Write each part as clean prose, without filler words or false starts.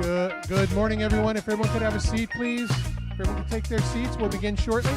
Good morning, everyone. If everyone could have a seat, please. If everyone could take their seats, we'll begin shortly.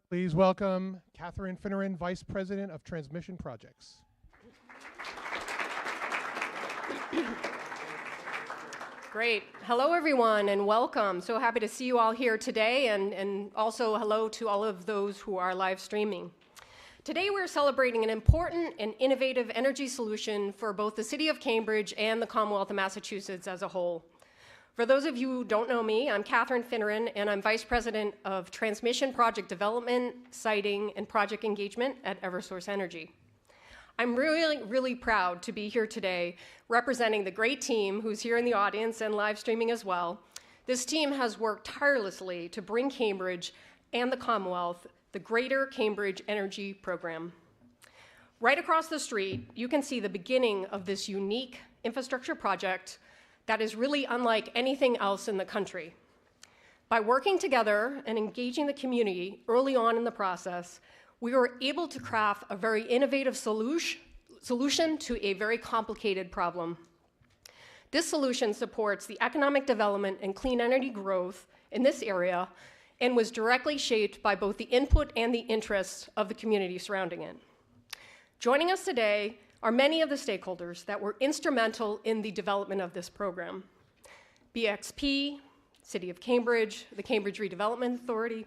Please welcome Catherine Finneran, Vice President of Transmission Projects. Great. Hello, everyone, and welcome. So happy to see you all here today, and also hello to all of those who are live streaming. Today, we're celebrating an important and innovative energy solution for both the City of Cambridge and the Commonwealth of Massachusetts as a whole. For those of you who don't know me, I'm Catherine Finneran, and I'm Vice President of Transmission Project Development, Siting, and Project Engagement at Eversource Energy. I'm really proud to be here today representing the great team who's here in the audience and live streaming as well. This team has worked tirelessly to bring Cambridge and the Commonwealth the Greater Cambridge Energy Program. Right across the street, you can see the beginning of this unique infrastructure project that is really unlike anything else in the country. By working together and engaging the community early on in the process, we were able to craft a very innovative solution to a very complicated problem. This solution supports the economic development and clean energy growth in this area and was directly shaped by both the input and the interests of the community surrounding it. Joining us today are many of the stakeholders that were instrumental in the development of this program: BXP, City of Cambridge, the Cambridge Redevelopment Authority,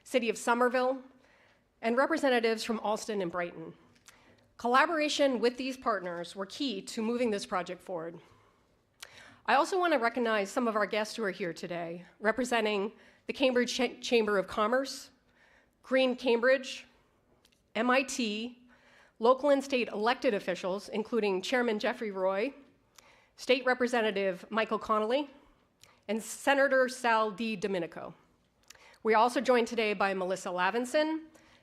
City of Somerville, and representatives from Alston and Brighton. Collaboration with these partners were key to moving this project forward. I also want to recognize some of our guests who are here today, representing the Cambridge Chamber of Commerce, Green Cambridge, MIT, local and state elected officials, including Chairman Jeffrey Roy, State Representative Michael Connolly, and Senator Sal DiDomenico. We are also joined today by Melissa Lavinson,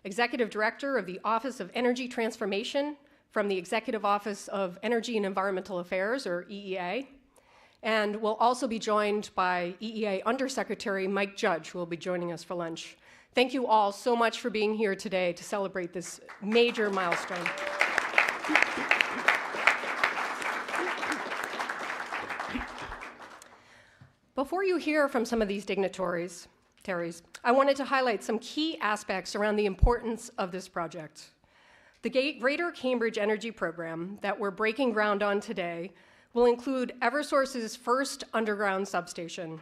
Executive Director of the Office of Energy Transformation from the Executive Office of Energy and Environmental Affairs, or EEA. And we'll also be joined by EEA Undersecretary Mike Judge, who will be joining us for lunch. Thank you all so much for being here today to celebrate this major milestone. Before you hear from some of these dignitaries, I wanted to highlight some key aspects around the importance of this project. The Greater Cambridge Energy Program that we're breaking ground on today will include Eversource's first underground substation.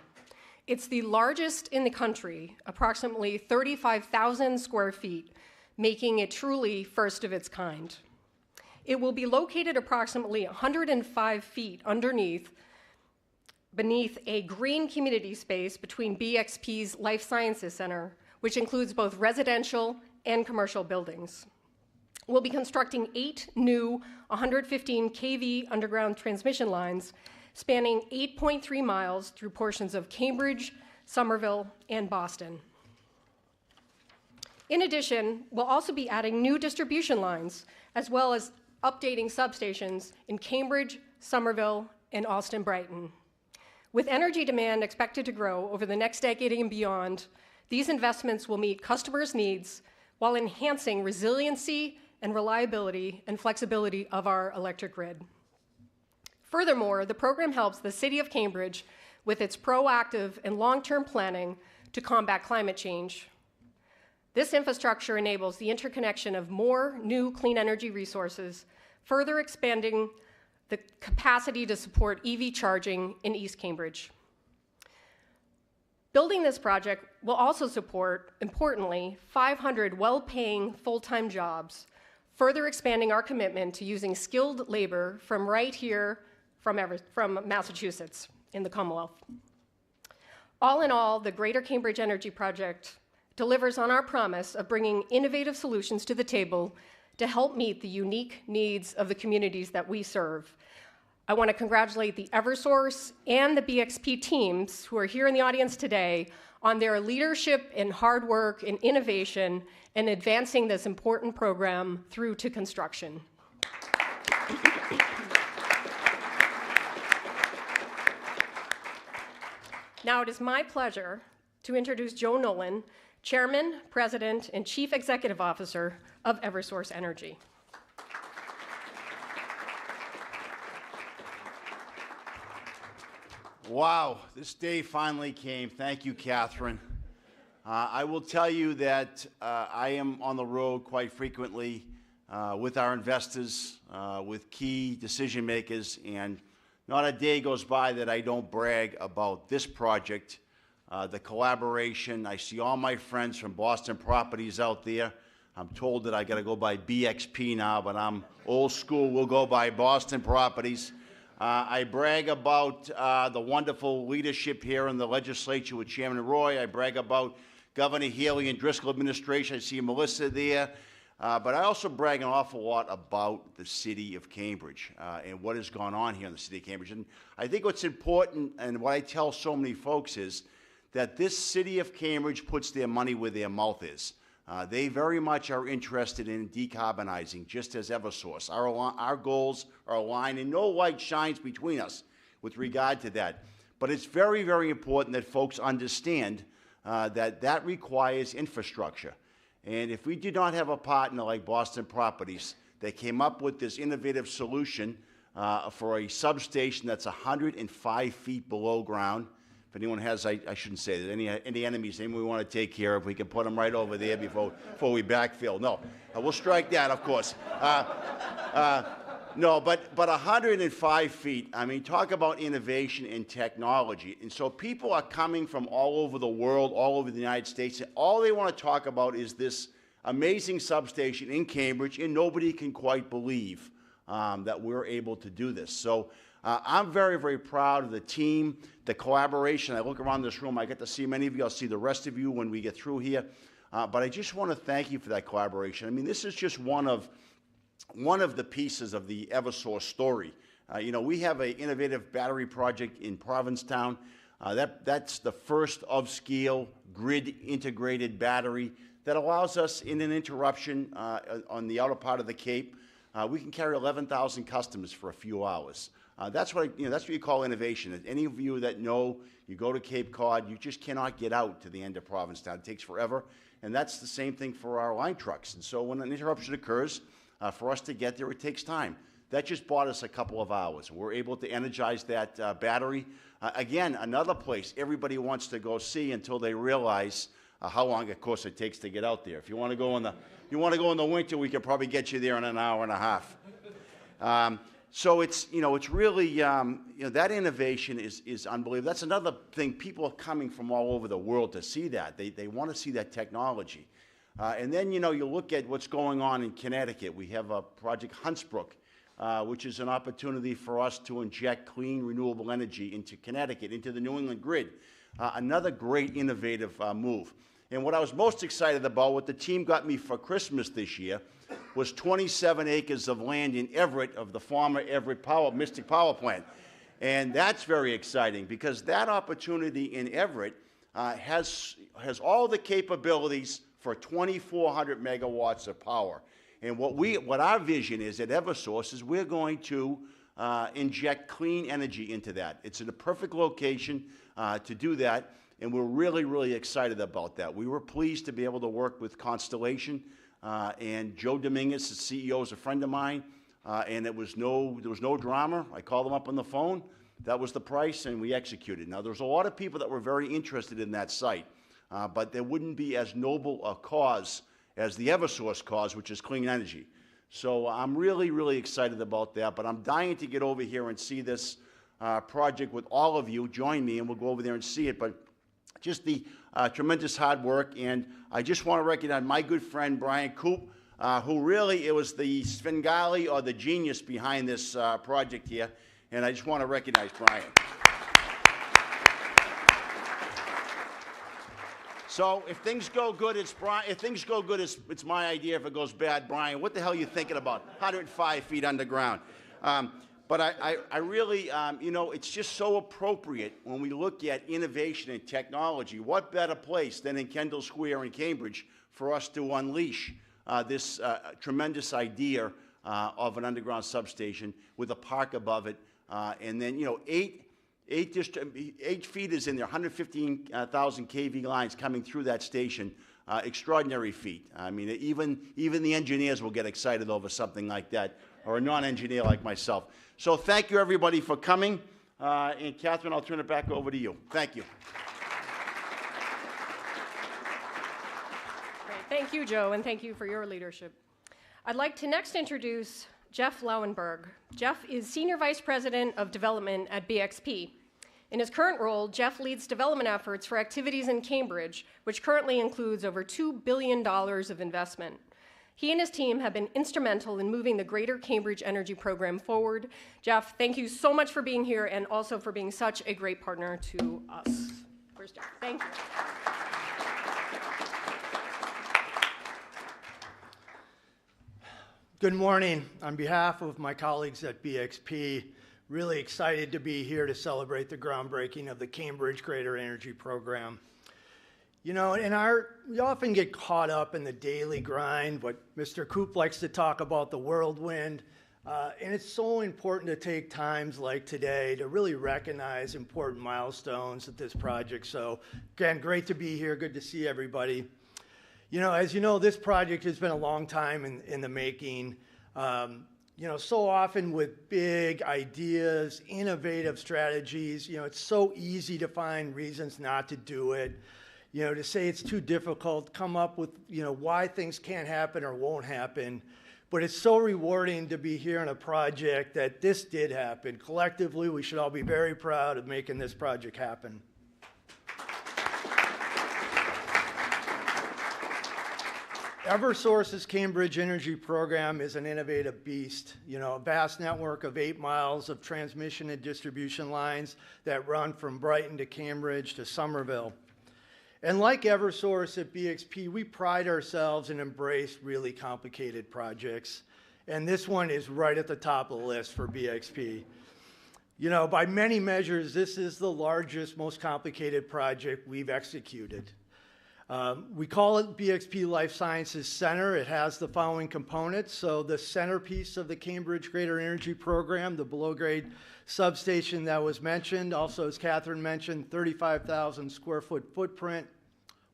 It's the largest in the country, approximately 35,000 square feet, making it truly first of its kind. It will be located approximately 105 feet beneath a green community space between BXP's Life Sciences Center, which includes both residential and commercial buildings. We'll be constructing 8 new 115 kV underground transmission lines spanning 8.3 miles through portions of Cambridge, Somerville, and Boston. In addition, we'll also be adding new distribution lines, as well as updating substations in Cambridge, Somerville, and Austin-Brighton. With energy demand expected to grow over the next decade and beyond, these investments will meet customers' needs while enhancing resiliency and reliability and flexibility of our electric grid. Furthermore, the program helps the City of Cambridge with its proactive and long-term planning to combat climate change. This infrastructure enables the interconnection of more new clean energy resources, further expanding the capacity to support EV charging in East Cambridge. Building this project will also support, importantly, 500 well-paying full-time jobs, further expanding our commitment to using skilled labor from right here from Massachusetts in the Commonwealth. All in all, the Greater Cambridge Energy Project delivers on our promise of bringing innovative solutions to the table to help meet the unique needs of the communities that we serve. I want to congratulate the Eversource and the BXP teams who are here in the audience today on their leadership and hard work and innovation in advancing this important program through to construction. Now it is my pleasure to introduce Joe Nolan, Chairman, President, and Chief Executive Officer of Eversource Energy. Wow, this day finally came. Thank you, Catherine. I will tell you that I am on the road quite frequently with our investors, with key decision makers, and not a day goes by that I don't brag about this project, the collaboration. I see all my friends from Boston Properties out there. I'm told that I got to go by BXP now, but I'm old school. We'll go by Boston Properties. I brag about the wonderful leadership here in the legislature with Chairman Roy. I brag about Governor Healy and Driscoll administration. I see Melissa there. But I also brag an awful lot about the city of Cambridge and what has gone on here in the city of Cambridge. And I think what's important, and what I tell so many folks, is that this city of Cambridge puts their money where their mouth is. They very much are interested in decarbonizing, just as Eversource. Our goals are aligned, and no light shines between us with regard to that. But it's very, very important that folks understand that that requires infrastructure. And if we did not have a partner like Boston Properties that came up with this innovative solution for a substation that's 105 feet below ground, if anyone has, I shouldn't say that, any enemies, anyone we want to take care of, we can put them right over there before we backfill. No, we'll strike that, of course. No, but 105 feet, I mean, talk about innovation and technology. And so people are coming from all over the world, all over the United States, and all they want to talk about is this amazing substation in Cambridge, and nobody can quite believe that we're able to do this. So I'm very, very proud of the team, the collaboration. I look around this room, I get to see many of you. I'll see the rest of you when we get through here. But I just want to thank you for that collaboration. I mean, this is just one of the pieces of the Eversource story. You know, we have an innovative battery project in Provincetown. That's the first of scale grid integrated battery that allows us in an interruption on the outer part of the Cape, we can carry 11,000 customers for a few hours. That's what you call innovation. Any of you that know, you go to Cape Cod, you just cannot get out to the end of Provincetown. It takes forever, and that's the same thing for our line trucks. And so when an interruption occurs, for us to get there, it takes time. That just bought us a couple of hours. We're able to energize that battery. Again, another place everybody wants to go see until they realize how long, of course, it takes to get out there. If you want to go in the winter, we could probably get you there in an hour and a half. So it's really that innovation is unbelievable. That's another thing. People are coming from all over the world to see that. They want to see that technology. And then you look at what's going on in Connecticut. We have a project Huntsbrook, which is an opportunity for us to inject clean, renewable energy into Connecticut, into the New England grid. Another great innovative move. And what I was most excited about, what the team got me for Christmas this year, was 27 acres of land in Everett of the former Everett Mystic Power Plant. And that's very exciting because that opportunity in Everett has all the capabilities for 2,400 megawatts of power. And what our vision is at Eversource is we're going to inject clean energy into that. It's in a perfect location to do that, and we're really, really excited about that. We were pleased to be able to work with Constellation, and Joe Dominguez, the CEO, is a friend of mine, and there was no drama. I called them up on the phone. That was the price, and we executed. Now, there's a lot of people that were very interested in that site, but there wouldn't be as noble a cause as the Eversource cause, which is clean energy. So I'm really, really excited about that, but I'm dying to get over here and see this project with all of you. Join me, and we'll go over there and see it. But just the tremendous hard work, and I just want to recognize my good friend Brian Coop, who really, it was the Svengali or the genius behind this project here, and I just want to recognize Brian. So if things go good, it's Brian. If things go good, it's my idea. If it goes bad, Brian, what the hell are you thinking about? 105 feet underground. But I really, it's just so appropriate when we look at innovation and technology. What better place than in Kendall Square in Cambridge for us to unleash this tremendous idea of an underground substation with a park above it, and then 8 feeders in there, 115,000 kV lines coming through that station. Extraordinary feat. I mean, even the engineers will get excited over something like that, or a non-engineer like myself. So thank you, everybody, for coming. And Catherine, I'll turn it back over to you. Thank you. Great. Thank you, Joe, and thank you for your leadership. I'd like to next introduce Jeff Lauenberg. Jeff is Senior Vice President of Development at BXP. In his current role, Jeff leads development efforts for activities in Cambridge, which currently includes over $2 billion of investment. He and his team have been instrumental in moving the Greater Cambridge Energy Program forward. Jeff, thank you so much for being here and also for being such a great partner to us. Where's Jeff? Thank you. Good morning. On behalf of my colleagues at BXP, really excited to be here to celebrate the groundbreaking of the Cambridge Greater Energy Program. We often get caught up in the daily grind, what Mr. Coop likes to talk about, the whirlwind, and it's so important to take times like today to really recognize important milestones at this project. So again, great to be here, good to see everybody. As you know, this project has been a long time in the making. So often with big ideas, innovative strategies, it's so easy to find reasons not to do it. To say it's too difficult, come up with, why things can't happen or won't happen. But it's so rewarding to be here on a project that this did happen. Collectively, we should all be very proud of making this project happen. Eversource's Cambridge Energy Program is an innovative beast. A vast network of 8 miles of transmission and distribution lines that run from Brighton to Cambridge to Somerville. And like Eversource at BXP, we pride ourselves and embrace really complicated projects. And this one is right at the top of the list for BXP. By many measures, this is the largest, most complicated project we've executed. We call it BXP Life Sciences Center. It has the following components. So the centerpiece of the Cambridge Greater Energy Program, the below-grade substation that was mentioned. Also, as Catherine mentioned, 35,000 square foot footprint,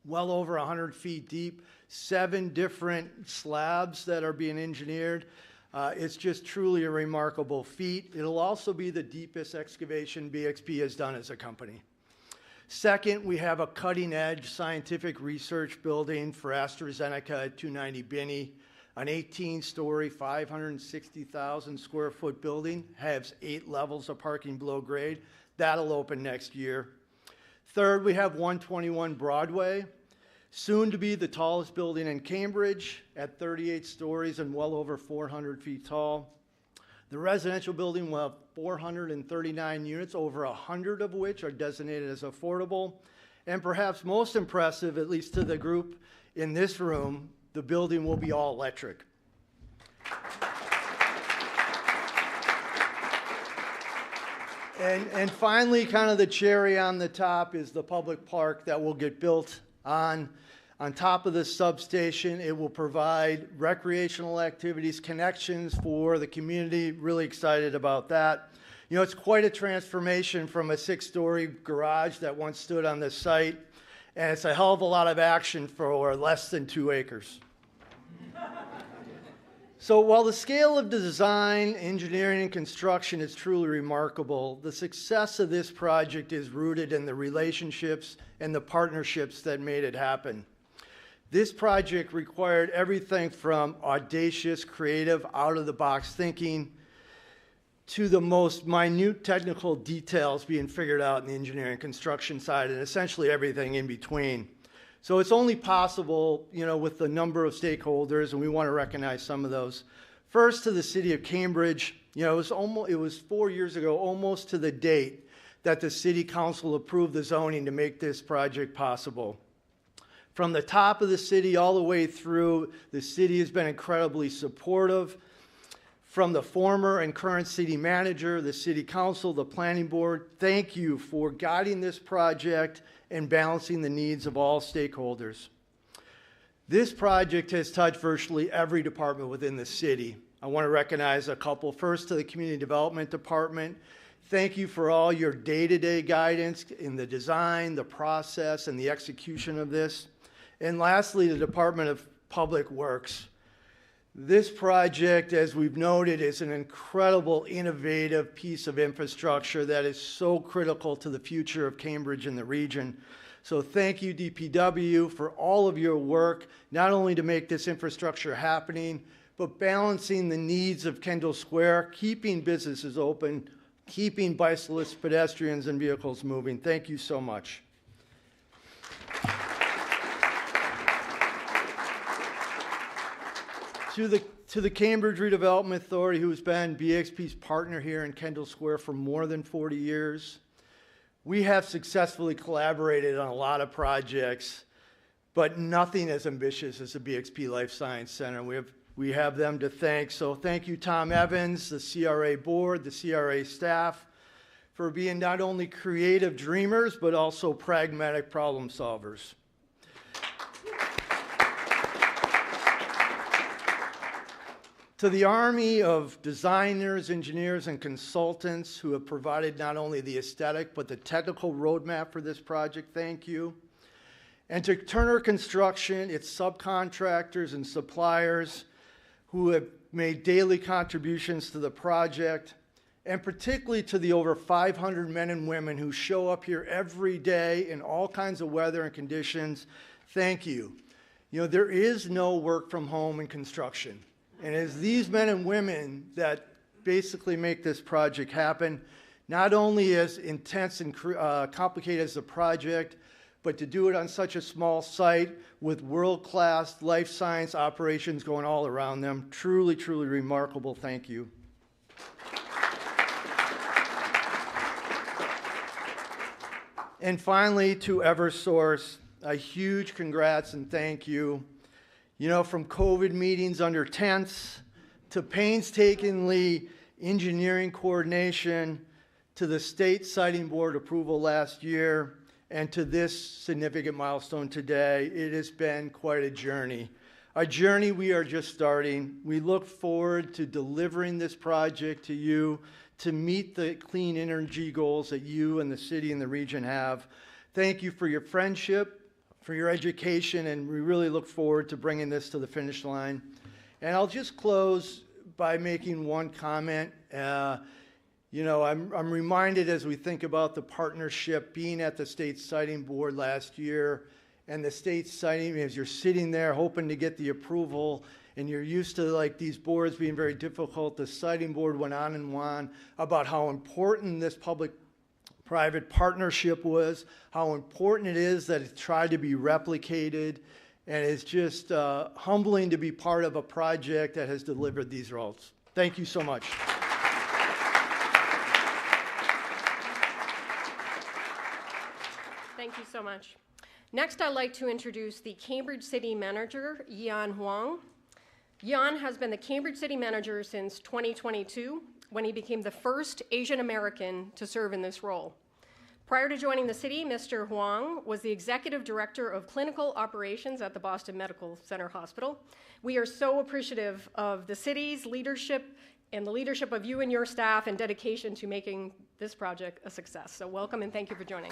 well over 100 feet deep, 7 different slabs that are being engineered. It's just truly a remarkable feat. It'll also be the deepest excavation BXP has done as a company. Second, we have a cutting-edge scientific research building for AstraZeneca at 290 Binney, an 18-story, 560,000 square foot building, has 8 levels of parking below grade. That'll open next year. Third, we have 121 Broadway, soon to be the tallest building in Cambridge at 38 stories and well over 400 feet tall. The residential building will have 439 units, over 100 of which are designated as affordable. And perhaps most impressive, at least to the group in this room, the building will be all electric. And finally, kind of the cherry on the top is the public park that will get built on top of the substation. It will provide recreational activities, connections for the community. Really excited about that. You know, it's quite a transformation from a 6-story garage that once stood on this site, and it's a hell of a lot of action for less than 2 acres. So while the scale of the design, engineering, and construction is truly remarkable, the success of this project is rooted in the relationships and the partnerships that made it happen. This project required everything from audacious, creative, out-of-the-box thinking to the most minute technical details being figured out in the engineering construction side, and essentially everything in between. So it's only possible, you know, with the number of stakeholders, and we want to recognize some of those. First, to the city of Cambridge, you know, it was 4 years ago, almost to the date, that the city council approved the zoning to make this project possible. From the top of the city all the way through, the city has been incredibly supportive. From the former and current city manager, the city council, the planning board, thank you for guiding this project and balancing the needs of all stakeholders. This project has touched virtually every department within the city. I want to recognize a couple. First, to the Community Development Department. Thank you for all your day-to-day guidance in the design, the process, and the execution of this. And lastly, the Department of Public Works. This project, as we've noted, is an incredible, innovative piece of infrastructure that is so critical to the future of Cambridge and the region. So thank you, DPW, for all of your work, not only to make this infrastructure happening, but balancing the needs of Kendall Square, keeping businesses open, keeping bicyclists, pedestrians, and vehicles moving. Thank you so much. To the Cambridge Redevelopment Authority, who's been BXP's partner here in Kendall Square for more than 40 years, we have successfully collaborated on a lot of projects, but nothing as ambitious as the BXP Life Science Center. We have them to thank. So thank you, Tom Evans, the CRA board, the CRA staff, for being not only creative dreamers, but also pragmatic problem solvers. To the army of designers, engineers, and consultants who have provided not only the aesthetic, but the technical roadmap for this project, thank you. And to Turner Construction, its subcontractors and suppliers who have made daily contributions to the project, and particularly to the over 500 men and women who show up here every day in all kinds of weather and conditions, thank you. You know, there is no work from home in construction. And it's these men and women that basically make this project happen, not only as intense and complicated as the project, but to do it on such a small site with world-class life science operations going all around them. Truly, truly remarkable. Thank you. And finally, to Eversource, a huge congrats and thank you. You know, from COVID meetings under tents to painstakingly engineering coordination to the state siting board approval last year and to this significant milestone today. It has been quite a journey. A journey we are just starting. We look forward to delivering this project to you to meet the clean energy goals that you and the city and the region have. Thank you for your friendship, for your education, and we really look forward to bringing this to the finish line. And I'll just close by making one comment. You know, I'm reminded as we think about the partnership, being at the state siting board last year, and the state siting, as you're sitting there hoping to get the approval, and you're used to like these boards being very difficult, the siting board went on and on about how important this public-private partnership was, how important it is that it tried to be replicated, and it's just humbling to be part of a project that has delivered these results. Thank you so much. Thank you so much. Next, I'd like to introduce the Cambridge City Manager, Yan Huang. Yan has been the Cambridge City Manager since 2022, when he became the first Asian American to serve in this role. Prior to joining the city, Mr. Huang was the Executive Director of Clinical Operations at the Boston Medical Center Hospital. We are so appreciative of the city's leadership and the leadership of you and your staff and dedication to making this project a success. So welcome and thank you for joining.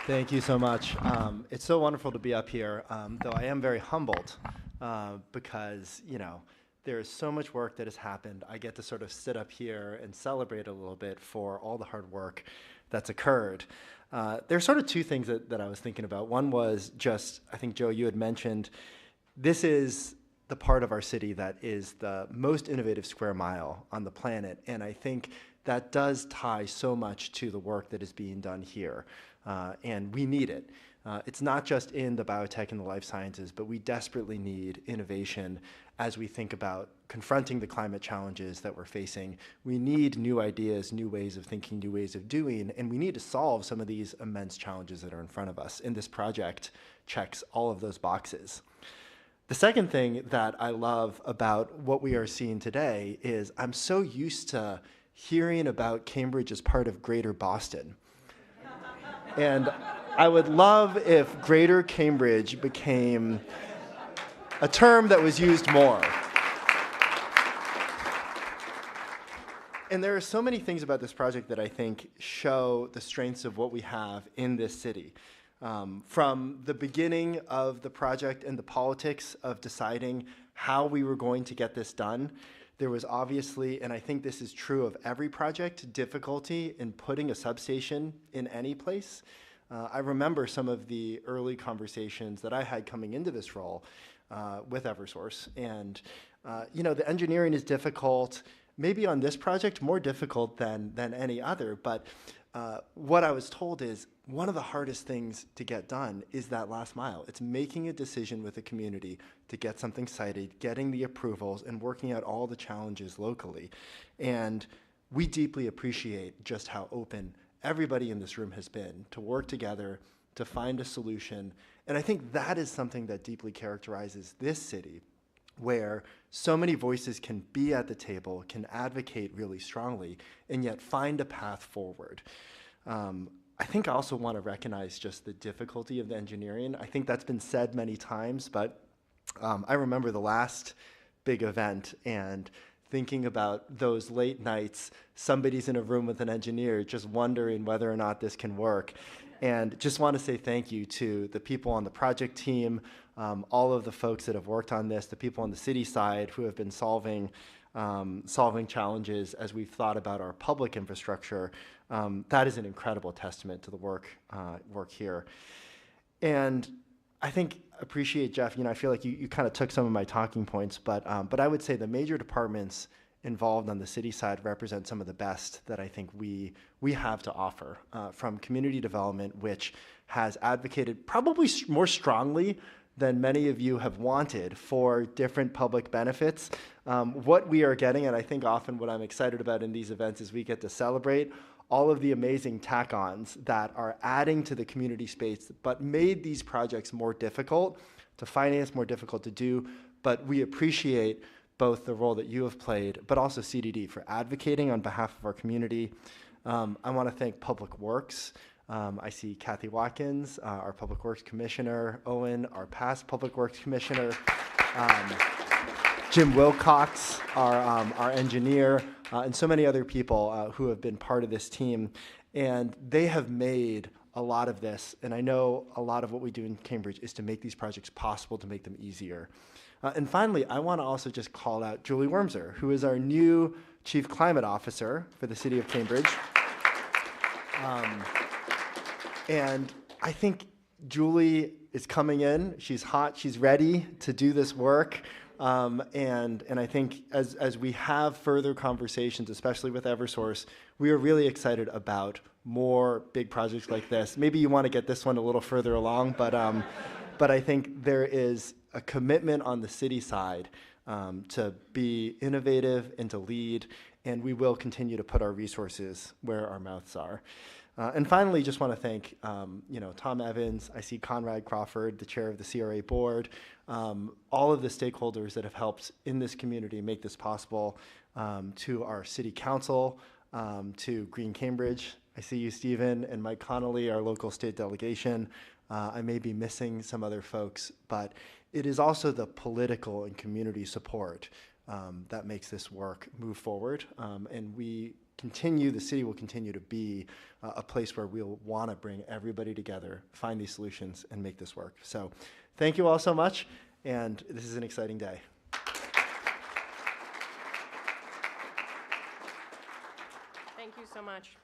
Thank you so much. It's so wonderful to be up here, though I am very humbled because, you know, there is so much work that has happened. I get to sort of sit up here and celebrate a little bit for all the hard work that's occurred. There's sort of two things that I was thinking about. One was just, I think, Joe, you had mentioned, this is the part of our city that is the most innovative square mile on the planet, and I think that does tie so much to the work that is being done here. And we need it. It's not just in the biotech and the life sciences, but we desperately need innovation as we think about confronting the climate challenges that we're facing. We need new ideas, new ways of thinking, new ways of doing, and we need to solve some of these immense challenges that are in front of us. And this project checks all of those boxes. The second thing that I love about what we are seeing today is I'm so used to hearing about Cambridge as part of Greater Boston. And I would love if Greater Cambridge became a term that was used more. And there are so many things about this project that I think show the strengths of what we have in this city. From the beginning of the project and the politics of deciding how we were going to get this done, there was obviously, and I think this is true of every project, difficulty in putting a substation in any place. I remember some of the early conversations that I had coming into this role with Eversource. And, you know, the engineering is difficult, maybe on this project more difficult than any other. But what I was told is one of the hardest things to get done is that last mile. It's making a decision with the community to get something sited, getting the approvals, and working out all the challenges locally. And we deeply appreciate just how open everybody in this room has been to work together, to find a solution. And I think that is something that deeply characterizes this city, where so many voices can be at the table, can advocate really strongly, and yet find a path forward. I think I also want to recognize just the difficulty of the engineering. I think that's been said many times, but I remember the last big event and thinking about those late nights, somebody's in a room with an engineer just wondering whether or not this can work. And just want to say thank you to the people on the project team, all of the folks that have worked on this, the people on the city side who have been solving challenges as we've thought about our public infrastructure. That is an incredible testament to the work here. And I appreciate, Jeff, you know, I feel like you kind of took some of my talking points, but I would say the major departments involved on the city side represent some of the best that I think we have to offer, from community development, which has advocated probably more strongly than many of you have wanted for different public benefits. What we are getting, and I think often what I'm excited about in these events is we get to celebrate all of the amazing tack-ons that are adding to the community space, but made these projects more difficult to finance, more difficult to do. But we appreciate both the role that you have played, but also CDD for advocating on behalf of our community, I want to thank Public Works. I see Kathy Watkins, our Public Works Commissioner, Owen, our past Public Works Commissioner, Jim Wilcox, our engineer, and so many other people who have been part of this team. And they have made a lot of this, and I know a lot of what we do in Cambridge is to make these projects possible, to make them easier. And finally, I want to also just call out Julie Wormser, who is our new Chief Climate Officer for the City of Cambridge. And I think Julie is coming in. She's hot. She's ready to do this work. And I think as we have further conversations, especially with Eversource, we are really excited about more big projects like this. Maybe you want to get this one a little further along, but I think there is a commitment on the city side to be innovative and to lead, and we will continue to put our resources where our mouths are. And finally, just want to thank Tom Evans. I see Conrad Crawford, the chair of the CRA board, all of the stakeholders that have helped in this community make this possible, to our city council, to Green Cambridge. I see you, Stephen, and Mike Connolly, our local state delegation. I may be missing some other folks, but it is also the political and community support that makes this work move forward. And the city will continue to be a place where we'll want to bring everybody together, find these solutions, and make this work. So thank you all so much, and this is an exciting day. Thank you so much.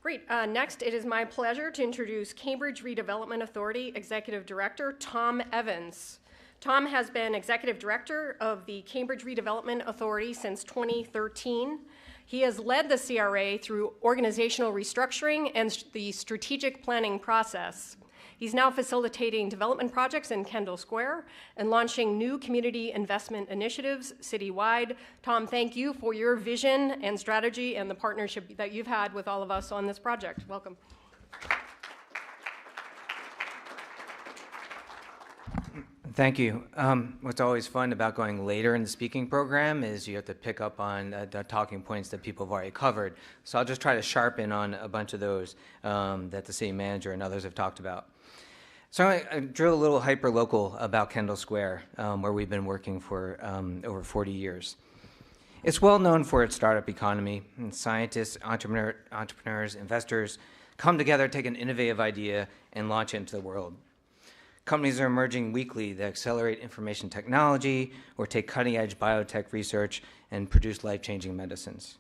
Great. Next, it is my pleasure to introduce Cambridge Redevelopment Authority Executive Director Tom Evans. Tom has been Executive Director of the Cambridge Redevelopment Authority since 2013. He has led the CRA through organizational restructuring and the strategic planning process. He's now facilitating development projects in Kendall Square and launching new community investment initiatives citywide. Tom, thank you for your vision and strategy and the partnership that you've had with all of us on this project. Welcome. Thank you. What's always fun about going later in the speaking program is you have to pick up on the talking points that people have already covered. So I'll just try to sharpen on a bunch of those that the city manager and others have talked about. So I drill a little hyper-local about Kendall Square, where we've been working for over 40 years. It's well known for its startup economy, and scientists, entrepreneurs, investors come together, take an innovative idea, and launch it into the world. Companies are emerging weekly that accelerate information technology or take cutting-edge biotech research and produce life-changing medicines.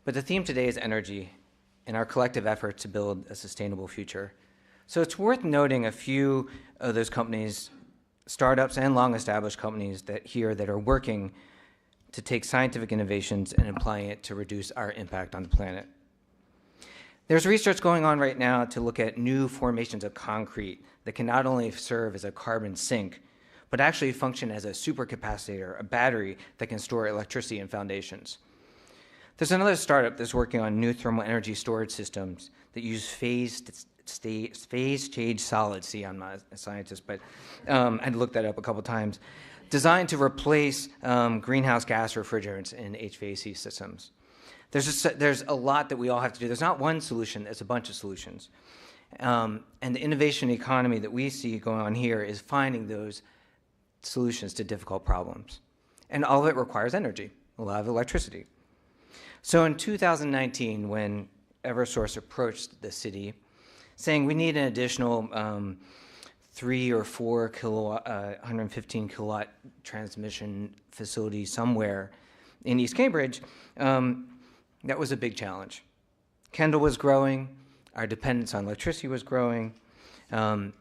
But the theme today is energy and our collective effort to build a sustainable future. So it's worth noting a few of those companies, startups and long-established companies that are working to take scientific innovations and applying it to reduce our impact on the planet. There's research going on right now to look at new formations of concrete that can not only serve as a carbon sink, but actually function as a supercapacitor, a battery that can store electricity in foundations. There's another startup that's working on new thermal energy storage systems that use phase-change solids. See, I'm not a scientist, but I had to look that up a couple times. Designed to replace greenhouse gas refrigerants in HVAC systems. There's a lot that we all have to do. There's not one solution, there's a bunch of solutions. And the innovation economy that we see going on here is finding those solutions to difficult problems. And all of it requires energy, a lot of electricity. So in 2019, when Eversource approached the city, saying we need an additional 3 or 4 kilowatt, 115 kilowatt transmission facility somewhere in East Cambridge, that was a big challenge. Kendall was growing, our dependence on electricity was growing, and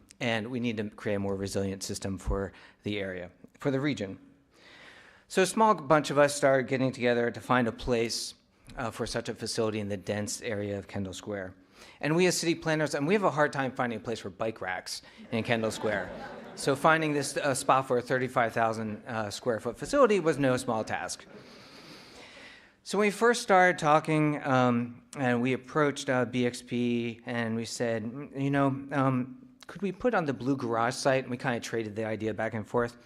we need to create a more resilient system for the area, for the region. So a small bunch of us started getting together to find a place for such a facility in the dense area of Kendall Square. And we as city planners, and we have a hard time finding a place for bike racks in Kendall Square. So finding this spot for a 35,000 square foot facility was no small task. So when we first started talking, and we approached BXP, and we said, could we put on the Blue Garage site? And we kind of traded the idea back and forth.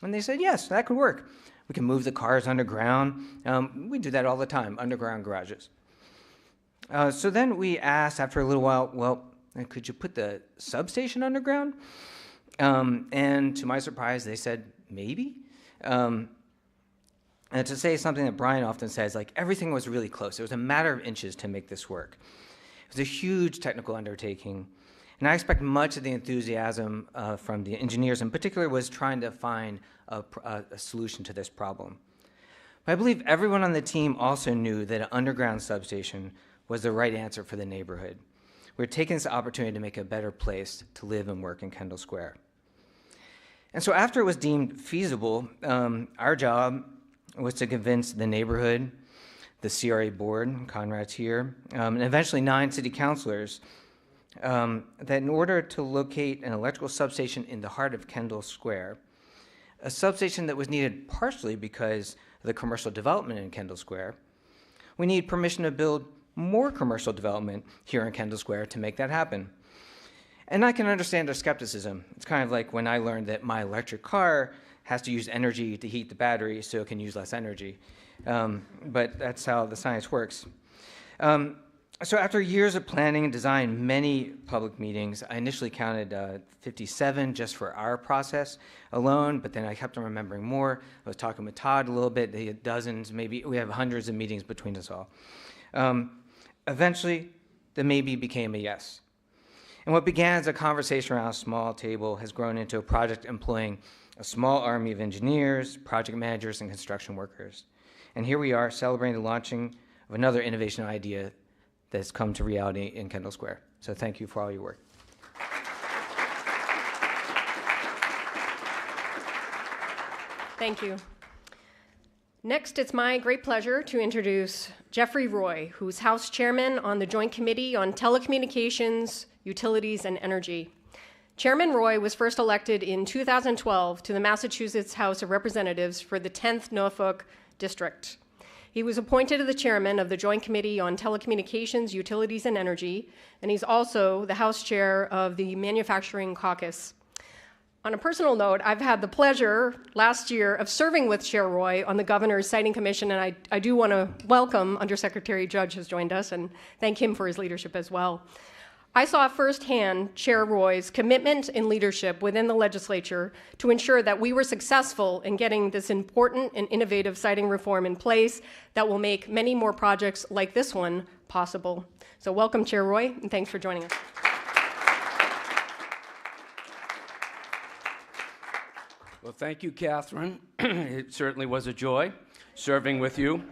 And they said, yes, that could work. We can move the cars underground. We do that all the time, underground garages. So then we asked after a little while, well, could you put the substation underground? And to my surprise, they said, maybe. And to say something that Brian often says, like, everything was really close. It was a matter of inches to make this work. It was a huge technical undertaking. And I expect much of the enthusiasm from the engineers in particular was trying to find a solution to this problem. But I believe everyone on the team also knew that an underground substation was the right answer for the neighborhood. We're taking this opportunity to make a better place to live and work in Kendall Square. And so after it was deemed feasible, our job was to convince the neighborhood, the CRA board, Conrad's here, and eventually 9 city councilors that in order to locate an electrical substation in the heart of Kendall Square, a substation that was needed partially because of the commercial development in Kendall Square, we need permission to build more commercial development here in Kendall Square to make that happen. And I can understand their skepticism. It's kind of like when I learned that my electric car has to use energy to heat the battery so it can use less energy. But that's how the science works. So after years of planning and design, many public meetings, I initially counted 57 just for our process alone, but then I kept on remembering more. I was talking with Todd a little bit, they had dozens, maybe we have hundreds of meetings between us all. Eventually, the maybe became a yes. And what began as a conversation around a small table has grown into a project employing a small army of engineers, project managers, and construction workers. And here we are celebrating the launching of another innovation idea that's come to reality in Kendall Square. So thank you for all your work. Thank you. Next, it's my great pleasure to introduce Jeffrey Roy, who's House Chairman on the Joint Committee on Telecommunications, Utilities, and Energy. Chairman Roy was first elected in 2012 to the Massachusetts House of Representatives for the 10th Norfolk District. He was appointed the chairman of the Joint Committee on Telecommunications, Utilities, and Energy, and he's also the House Chair of the Manufacturing Caucus. On a personal note, I've had the pleasure last year of serving with Chair Roy on the Governor's Siting Commission, and I do want to welcome Undersecretary Judge has joined us and thank him for his leadership as well. I saw firsthand Chair Roy's commitment and leadership within the legislature to ensure that we were successful in getting this important and innovative siting reform in place that will make many more projects like this one possible. So welcome, Chair Roy, and thanks for joining us. Well, thank you, Catherine. It certainly was a joy serving with you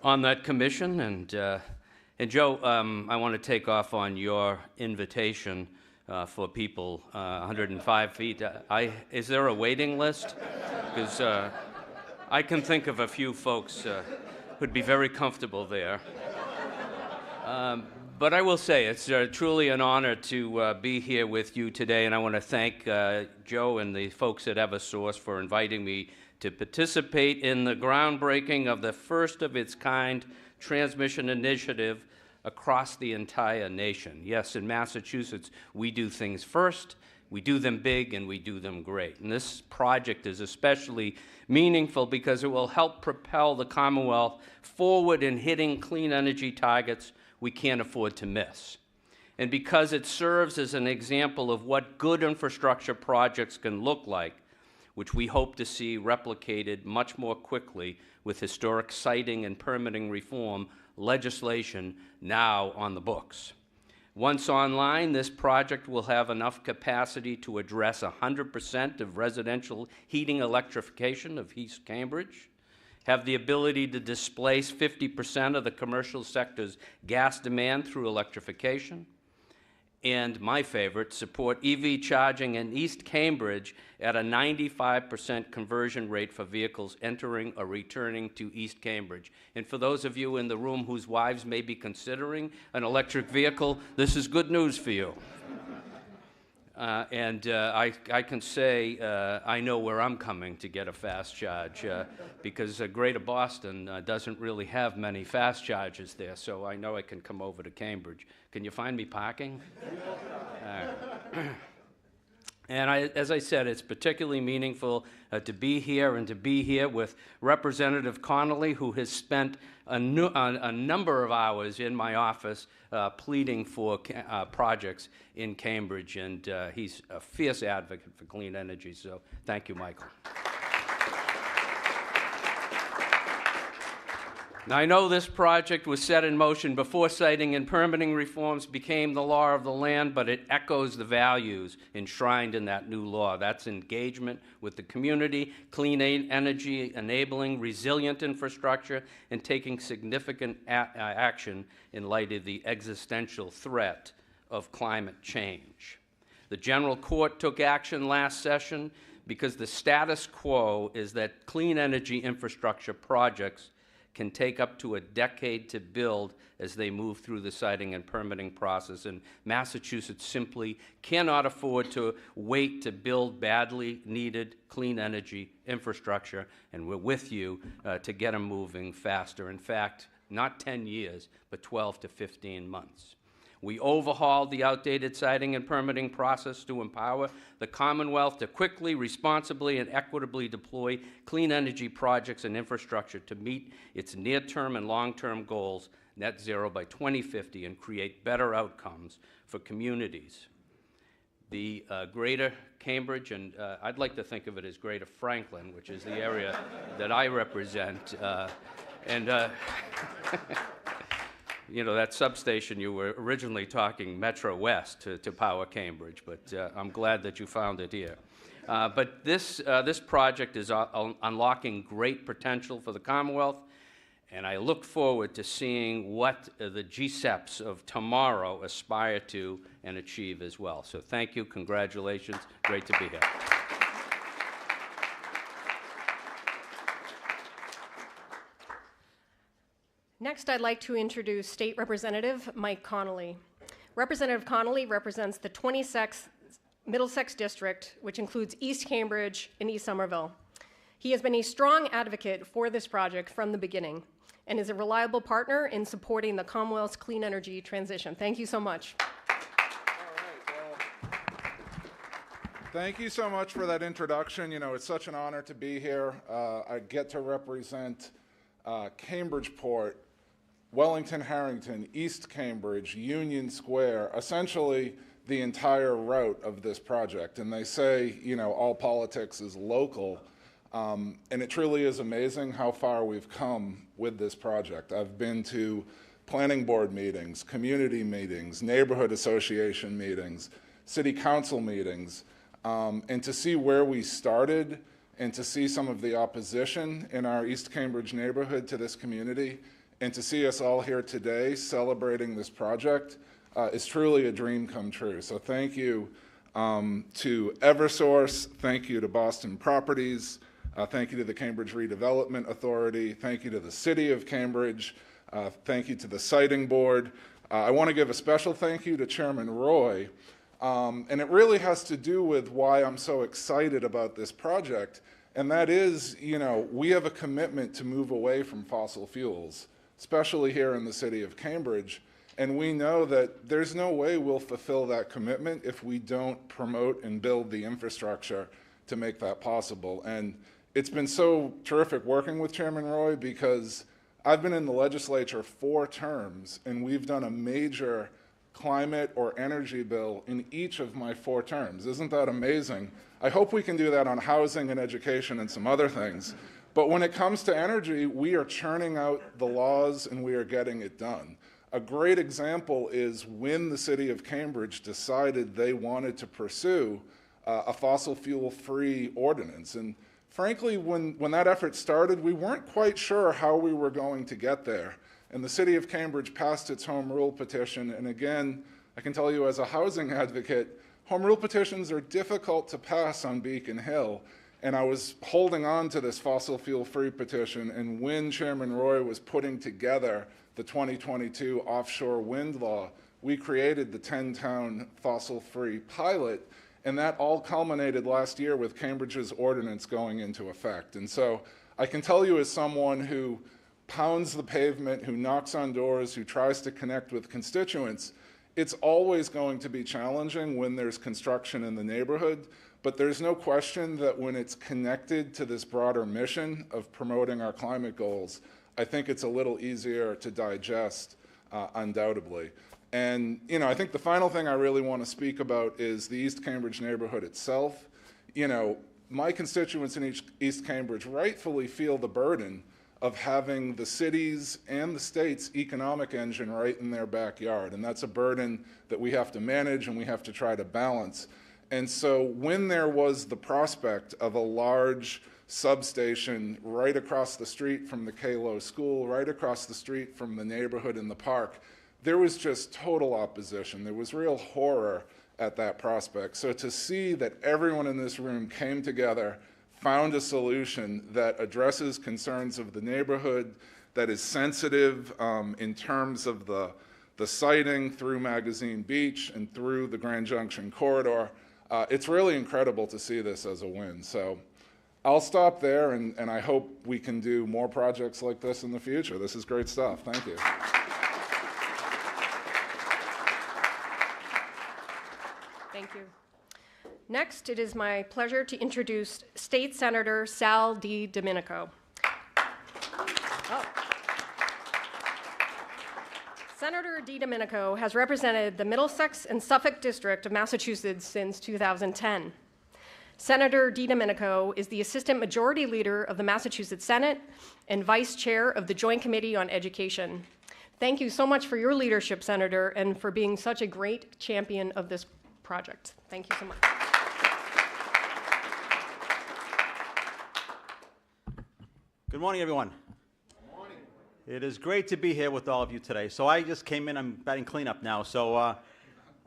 on that commission. And Joe, I want to take off on your invitation for people 105 feet. Is there a waiting list? Because I can think of a few folks who'd be very comfortable there. But I will say it's truly an honor to be here with you today, and I want to thank Joe and the folks at Eversource for inviting me to participate in the groundbreaking of the first of its kind transmission initiative across the entire nation. Yes, in Massachusetts, we do things first, we do them big, and we do them great. And this project is especially meaningful because it will help propel the Commonwealth forward in hitting clean energy targets we can't afford to miss. And because it serves as an example of what good infrastructure projects can look like, which we hope to see replicated much more quickly with historic siting and permitting reform legislation now on the books. Once online, this project will have enough capacity to address 100% of residential heating electrification of East Cambridge, have the ability to displace 50% of the commercial sector's gas demand through electrification, and my favorite, support EV charging in East Cambridge at a 95% conversion rate for vehicles entering or returning to East Cambridge. And for those of you in the room whose wives may be considering an electric vehicle, this is good news for you. I can say I know where I'm coming to get a fast charge because Greater Boston doesn't really have many fast charges there, so I know I can come over to Cambridge. Can you find me parking? And as I said, it's particularly meaningful to be here and to be here with Representative Connolly, who has spent a number of hours in my office pleading for projects in Cambridge, and he's a fierce advocate for clean energy. So thank you, Michael. Now, I know this project was set in motion before siting and permitting reforms became the law of the land, but it echoes the values enshrined in that new law. That's engagement with the community, clean energy, enabling resilient infrastructure, and taking significant action in light of the existential threat of climate change. The General Court took action last session because the status quo is that clean energy infrastructure projects can take up to a decade to build as they move through the siting and permitting process, and Massachusetts simply cannot afford to wait to build badly needed clean energy infrastructure, and we're with you to get them moving faster. In fact, not 10 years, but 12 to 15 months. We overhauled the outdated siting and permitting process to empower the Commonwealth to quickly, responsibly, and equitably deploy clean energy projects and infrastructure to meet its near-term and long-term goals, net zero by 2050, and create better outcomes for communities. The greater Cambridge, and I'd like to think of it as greater Franklin, which is the area that I represent, you know, that substation, you were originally talking Metro West to power Cambridge, but I'm glad that you found it here. But this project is unlocking great potential for the Commonwealth, and I look forward to seeing what the GSEPs of tomorrow aspire to and achieve as well. So thank you, congratulations, great to be here. Next, I'd like to introduce State Representative Mike Connolly. Representative Connolly represents the 26th Middlesex District, which includes East Cambridge and East Somerville. He has been a strong advocate for this project from the beginning and is a reliable partner in supporting the Commonwealth's clean energy transition. Thank you so much. Thank you so much for that introduction. You know, it's such an honor to be here. I get to represent Cambridgeport, Wellington, Harrington, East Cambridge, Union Square, essentially the entire route of this project. And they say, you know, all politics is local. And it truly is amazing how far we've come with this project. I've been to planning board meetings, community meetings, neighborhood association meetings, city council meetings, and to see where we started and to see some of the opposition in our East Cambridge neighborhood to this community, and to see us all here today celebrating this project is truly a dream come true. So thank you to Eversource, thank you to Boston Properties, thank you to the Cambridge Redevelopment Authority, thank you to the City of Cambridge, thank you to the Siting Board. I want to give a special thank you to Chairman Roy, and it really has to do with why I'm so excited about this project, and that is, you know, we have a commitment to move away from fossil fuels, especially here in the city of Cambridge, and we know that there's no way we'll fulfill that commitment if we don't promote and build the infrastructure to make that possible. And it's been so terrific working with Chairman Roy because I've been in the legislature 4 terms, and we've done a major climate or energy bill in each of my 4 terms. Isn't that amazing? I hope we can do that on housing and education and some other things. But when it comes to energy, we are churning out the laws and we are getting it done. A great example is when the city of Cambridge decided they wanted to pursue a fossil fuel-free ordinance. And frankly, when that effort started, we weren't quite sure how we were going to get there. And the city of Cambridge passed its home rule petition. And again, I can tell you as a housing advocate, home rule petitions are difficult to pass on Beacon Hill. And I was holding on to this fossil fuel-free petition, and when Chairman Roy was putting together the 2022 offshore wind law, we created the 10-town fossil-free pilot, and that all culminated last year with Cambridge's ordinance going into effect. And so I can tell you as someone who pounds the pavement, who knocks on doors, who tries to connect with constituents, It's always going to be challenging when there's construction in the neighborhood, but there's no question that when it's connected to this broader mission of promoting our climate goals, I think it's a little easier to digest, undoubtedly. And, you know, I think the final thing I really want to speak about is the East Cambridge neighborhood itself. You know, my constituents in East Cambridge rightfully feel the burden of having the city's and the state's economic engine right in their backyard. And that's a burden that we have to manage and we have to try to balance. And so when there was the prospect of a large substation right across the street from the Kalo school, right across the street from the neighborhood in the park, there was just total opposition. There was real horror at that prospect. So to see that everyone in this room came together, found a solution that addresses concerns of the neighborhood, that is sensitive in terms of the siting through Magazine Beach and through the Grand Junction corridor, it's really incredible to see this as a win. So I'll stop there, and I hope we can do more projects like this in the future. This is great stuff. Thank you. Thank you. Next, it is my pleasure to introduce State Senator Sal DiDomenico. Senator DiDomenico has represented the Middlesex and Suffolk District of Massachusetts since 2010. Senator DiDomenico is the Assistant Majority Leader of the Massachusetts Senate and Vice Chair of the Joint Committee on Education. Thank you so much for your leadership, Senator, and for being such a great champion of this project. Thank you so much. Good morning, everyone. Good morning. It is great to be here with all of you today. So I just came in, I'm batting cleanup now. So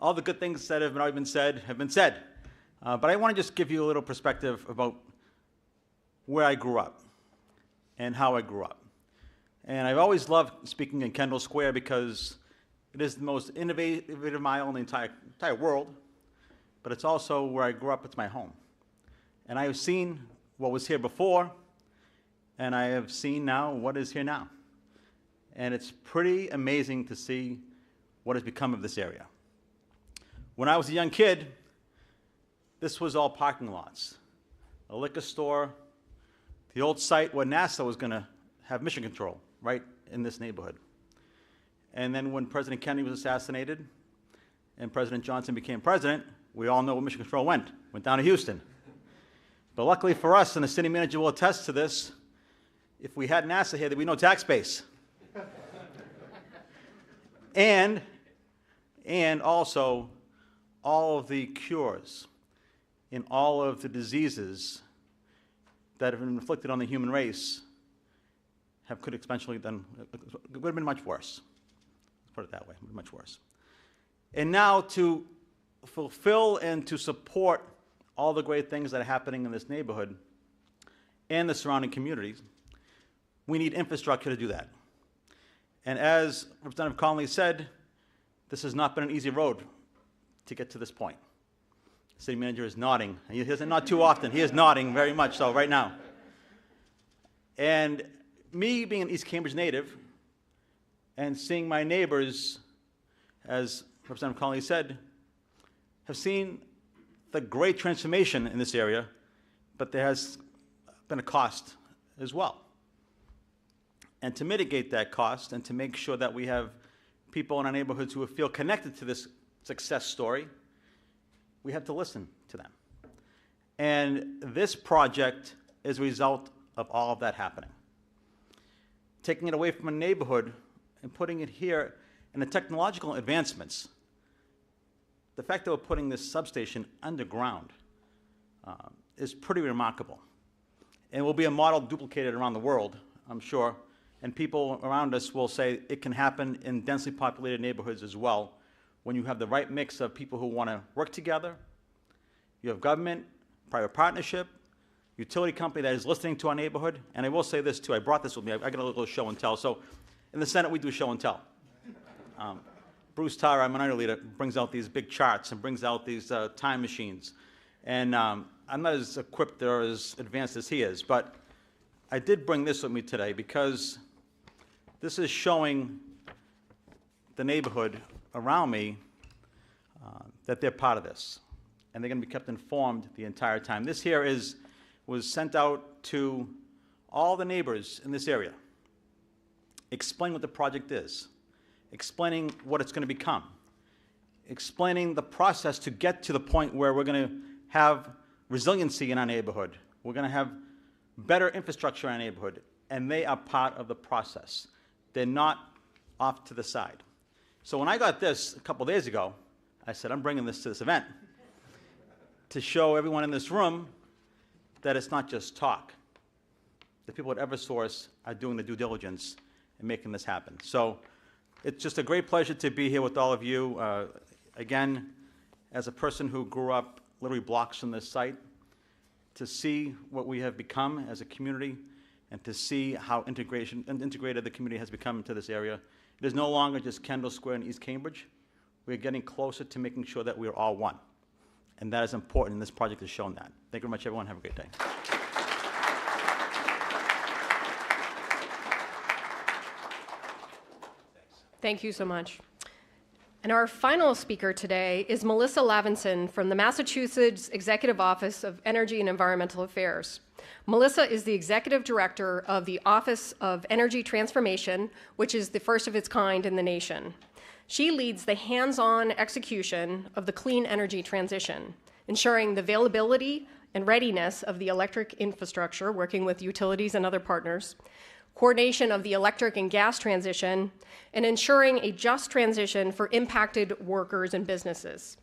all the good things that have already been said have been said. But I want to just give you a little perspective about where I grew up and how I grew up. And I've always loved speaking in Kendall Square because it is the most innovative mile in the entire world, but it's also where I grew up. It's my home. And I have seen what was here before, and I have seen now what is here now. And it's pretty amazing to see what has become of this area. When I was a young kid, this was all parking lots, a liquor store, the old site where NASA was going to have mission control right in this neighborhood. And then when President Kennedy was assassinated and President Johnson became president, we all know where mission control went down to Houston. But luckily for us, and the city manager will attest to this, if we had NASA here, there'd be no tax base. and also all of the cures in all of the diseases that have been inflicted on the human race could exponentially done, it would have been much worse. Let's put it that way, much worse. And now to fulfill and to support all the great things that are happening in this neighborhood and the surrounding communities, we need infrastructure to do that. And as Representative Connolly said, this has not been an easy road to get to this point. The city manager is nodding. He doesn't nod too often. He is nodding very much so right now. And me being an East Cambridge native and seeing my neighbors, as Representative Connolly said, have seen the great transformation in this area, but there has been a cost as well. And to mitigate that cost and to make sure that we have people in our neighborhoods who feel connected to this success story, we have to listen to them. And this project is a result of all of that happening. Taking it away from a neighborhood and putting it here, and the technological advancements, the fact that we're putting this substation underground is pretty remarkable. And will be a model duplicated around the world, I'm sure, and people around us will say it can happen in densely populated neighborhoods as well, when you have the right mix of people who want to work together. You have government, private partnership, utility company that is listening to our neighborhood. And I will say this too, I brought this with me, I got a little show and tell. So in the Senate, we do show and tell. Bruce Tarr, our minority leader, brings out these big charts and brings out these time machines. And I'm not as equipped or as advanced as he is, but I did bring this with me today because this is showing the neighborhood around me that they're part of this, and they're going to be kept informed the entire time. This here was sent out to all the neighbors in this area, explaining what the project is, explaining what it's going to become, explaining the process to get to the point where we're going to have resiliency in our neighborhood. We're going to have better infrastructure in our neighborhood, and they are part of the process. They're not off to the side. So when I got this a couple days ago, I said, I'm bringing this to this event to show everyone in this room that it's not just talk. The people at Eversource are doing the due diligence and making this happen. So it's just a great pleasure to be here with all of you. Again, as a person who grew up literally blocks from this site, to see what we have become as a community and to see how integrated the community has become into this area. It is no longer just Kendall Square in East Cambridge. We're getting closer to making sure that we are all one. And that is important, and this project has shown that. Thank you very much, everyone. Have a great day. Thank you so much. And our final speaker today is Melissa Lavinson from the Massachusetts Executive Office of Energy and Environmental Affairs. Melissa is the Executive Director of the Office of Energy Transformation, which is the first of its kind in the nation. She leads the hands-on execution of the clean energy transition, ensuring the availability and readiness of the electric infrastructure, working with utilities and other partners, coordination of the electric and gas transition, and ensuring a just transition for impacted workers and businesses.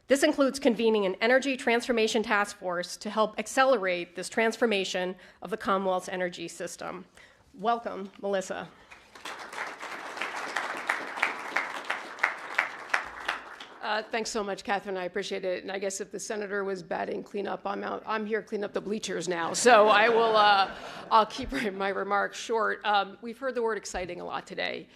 This includes convening an energy transformation task force to help accelerate this transformation of the Commonwealth's energy system. Welcome, Melissa. Thanks so much, Catherine. I appreciate it. And I guess if the senator was batting cleanup, I'm here cleaning up the bleachers now. So I will. I'll keep my remarks short. We've heard the word exciting a lot today,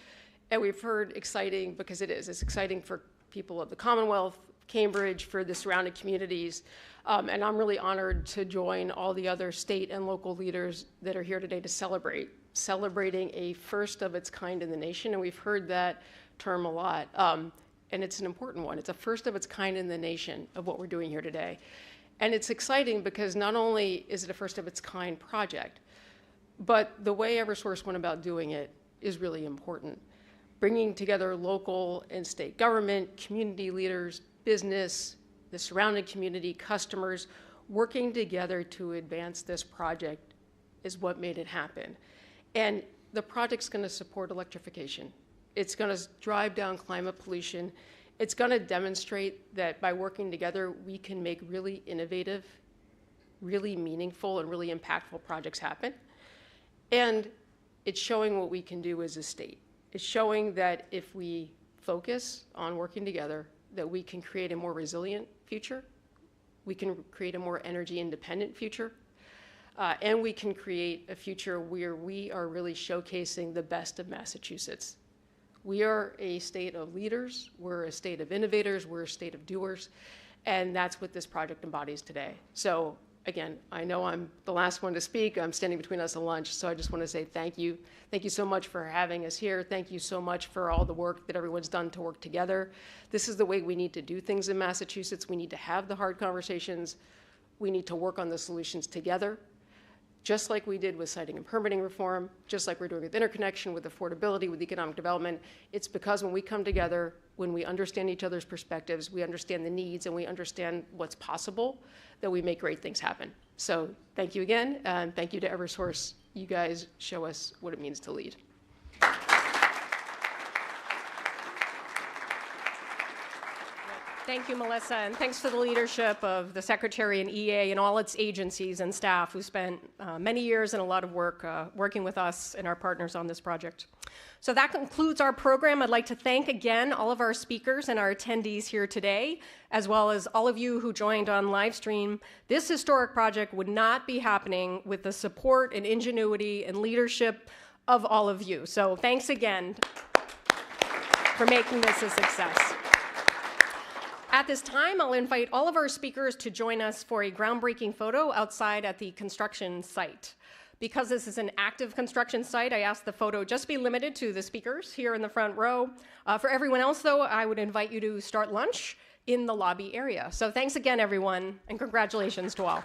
and we've heard exciting because it is. It's exciting for people of the Commonwealth, Cambridge, for the surrounding communities, and I'm really honored to join all the other state and local leaders that are here today to celebrating a first of its kind in the nation. And we've heard that term a lot. And it's an important one. It's a first of its kind in the nation of what we're doing here today. And it's exciting because not only is it a first of its kind project, but the way Eversource went about doing it is really important. Bringing together local and state government, community leaders, business, the surrounding community, customers, working together to advance this project is what made it happen. And the project's going to support electrification. It's going to drive down climate pollution. It's going to demonstrate that by working together, we can make really innovative, really meaningful, and really impactful projects happen. And it's showing what we can do as a state. It's showing that if we focus on working together, that we can create a more resilient future, we can create a more energy independent future, and we can create a future where we are really showcasing the best of Massachusetts. We are a state of leaders, we're a state of innovators, we're a state of doers, and that's what this project embodies today. So again, I know I'm the last one to speak. I'm standing between us and lunch, so I just want to say thank you. Thank you so much for having us here. Thank you so much for all the work that everyone's done to work together. This is the way we need to do things in Massachusetts. We need to have the hard conversations. We need to work on the solutions together, just like we did with siting and permitting reform, just like we're doing with interconnection, with affordability, with economic development. It's because when we come together, when we understand each other's perspectives, we understand the needs, and we understand what's possible, that we make great things happen. So thank you again, and thank you to Eversource. You guys show us what it means to lead. Thank you, Melissa, and thanks to the leadership of the Secretary and EA and all its agencies and staff who spent many years and a lot of work working with us and our partners on this project. So that concludes our program. I'd like to thank again all of our speakers and our attendees here today, as well as all of you who joined on live stream. This historic project would not be happening with the support and ingenuity and leadership of all of you. So thanks again for making this a success. At this time, I'll invite all of our speakers to join us for a groundbreaking photo outside at the construction site. Because this is an active construction site, I asked the photo just be limited to the speakers here in the front row. For everyone else, though, I would invite you to start lunch in the lobby area. So thanks again, everyone, and congratulations to all.